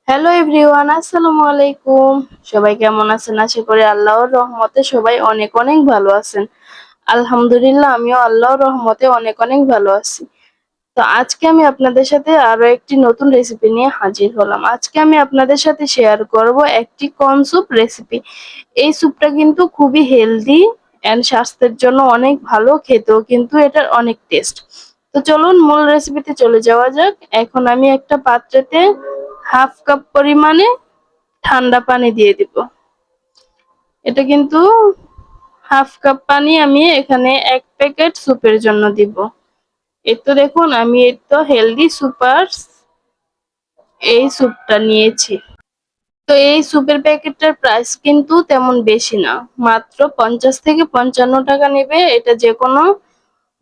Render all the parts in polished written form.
Hello everyone, আসসালামু আলাইকুম। সবাই কেমন আছেন? আশা করি আল্লাহর রহমতে সবাই অনেক অনেক ভালো আছেন। আলহামদুলিল্লাহ, আমিও আল্লাহর রহমতে অনেক অনেক ভালো আছি। তো আজকে আমি আপনাদের সাথে আরো একটি নতুন রেসিপি নিয়ে হাজির হলাম। আজকে আমি আপনাদের সাথে শেয়ার করব একটি কর্ন স্যুপ রেসিপি। এই স্যুপটা কিন্তু খুবই হেলদি এন্ড স্বাস্থ্যের জন্য অনেক ভালো, খেতেও কিন্তু এটার অনেক টেস্ট। তো চলুন মূল রেসিপিতে চলে যাওয়া যাক। এখন আমি একটা পাত্রেতে হাফ কাপ পরিমাণে ঠান্ডা পানি দিয়ে দিব। এটা কিন্তু হাফ কাপ পানি আমি এখানে 1 প্যাকেট স্যুপের জন্য দিব। এই তো দেখুন, আমি এই তো হেলদি সুপার এই স্যুপটা নিয়েছি। তো এই স্যুপের প্যাকেটটার প্রাইস কিন্তু তেমন বেশি না, মাত্র 50 থেকে 55 টাকা নেবে। এটা যে কোনো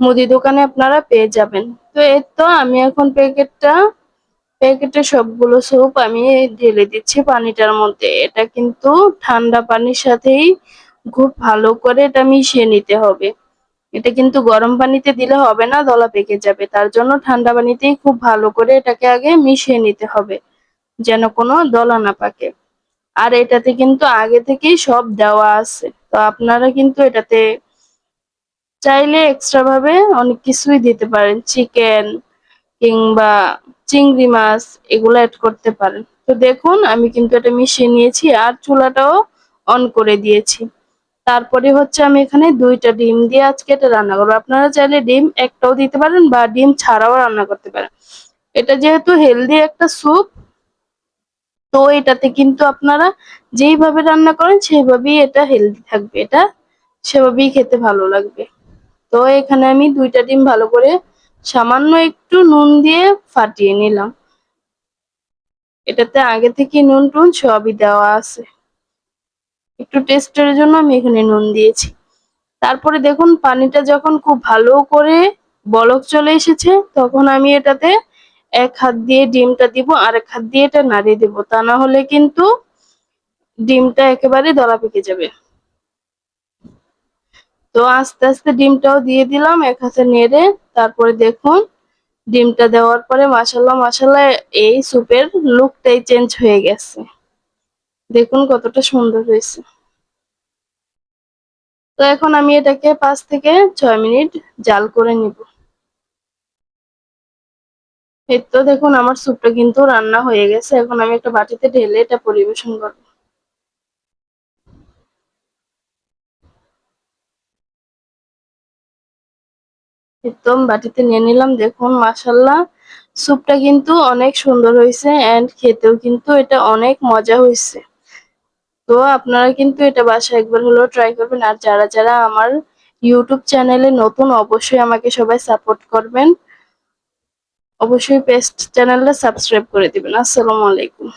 মুদি দোকানে আপনারা পেয়ে যাবেন। তো এই তো আমি এখন প্যাকেটে সবগুলো স্যুপ আমি ঢেলে দিচ্ছি পানিটার মধ্যে। এটা কিন্তু ঠান্ডা পানির সাথেই খুব ভালো করে এটা মিশিয়ে নিতে হবে। এটা কিন্তু গরম পানিতে দিলে হবে না, দলা পেকে যাবে। তার জন্য ঠান্ডা পানিতেই খুব ভালো করে এটাকে আগে মিশিয়ে নিতে হবে, যেন কোনো দলা না পাকে। আর এটাতে কিন্তু আগে থেকেই সব দেওয়া আছে, তো আপনারা কিন্তু এটাতে চাইলে এক্সট্রা ভাবে অনেক কিছুই দিতে পারেন, চিকেন কিংবা চিংড়ি মাছ এগুলো অ্যাড করতে পারেন। তো দেখুন, আমি কিন্তু এটা মিশিয়ে নিয়েছি আর চুলাটাও অন করে দিয়েছি। তারপরে হচ্ছে আমি এখানে 2টা ডিম দিয়ে আজকে এটা রান্না করবো। আপনারা চাইলে ডিম একটাও দিতে পারেন বা ডিম ছাড়াও রান্না করতে পারেন। এটা যেহেতু হেলদি একটা স্যুপ, তো এটাতে কিন্তু আপনারা যেইভাবে রান্না করেন সেইভাবেই এটা হেলদি থাকবে, এটা সেভাবেই খেতে ভালো লাগবে। তো এখানে আমি 2টা ডিম ভালো করে সামান্য একটু নুন দিয়ে ফাটিয়ে নিলাম। এটাতে আগে থেকে নুন টুন সবই দেওয়া আছে, একটু টেস্টের জন্য আমি এখানে নুন দিয়েছি। তারপরে দেখুন, পানিটা যখন খুব ভালো করে বলক চলে এসেছে, তখন আমি এটাতে এক হাত দিয়ে ডিমটা দিব আর এক হাত দিয়ে এটা নাড়িয়ে দেবো। তা না হলে কিন্তু ডিমটা একেবারে দলা পেকে যাবে। তো আস্তে আস্তে ডিমটাও দিয়ে দিলাম এক হাতে নেড়ে। তারপরে দেখুন, ডিমটা দেওয়ার পরে মাশাআল্লাহ মাশাআল্লাহ এই স্যুপের লুকটাই চেঞ্জ হয়ে গেছে। দেখুন কতটা সুন্দর হয়েছে। তো এখন আমি এটাকে 5 থেকে 6 মিনিট জাল করে নিব। এই তো দেখুন, আমার স্যুপটা কিন্তু রান্না হয়ে গেছে। এখন আমি একটা বাটিতে ঢেলে এটা পরিবেশন করব। একদম বাটিতে নিয়ে নিলাম। দেখুন মাশাআল্লাহ স্যুপটা কিন্তু অনেক সুন্দর হয়েছে এন্ড খেতেও কিন্তু এটা অনেক মজা হয়েছে। তো আপনারা কিন্তু এটা বাসায় একবার হলেও ট্রাই করবেন। আর যারা যারা আমার ইউটিউব চ্যানেলে নতুন, অবশ্যই আমাকে সবাই সাপোর্ট করবেন। অবশ্যই পেস্ট চ্যানেলটা সাবস্ক্রাইব করে দিবেন। আসসালামু আলাইকুম।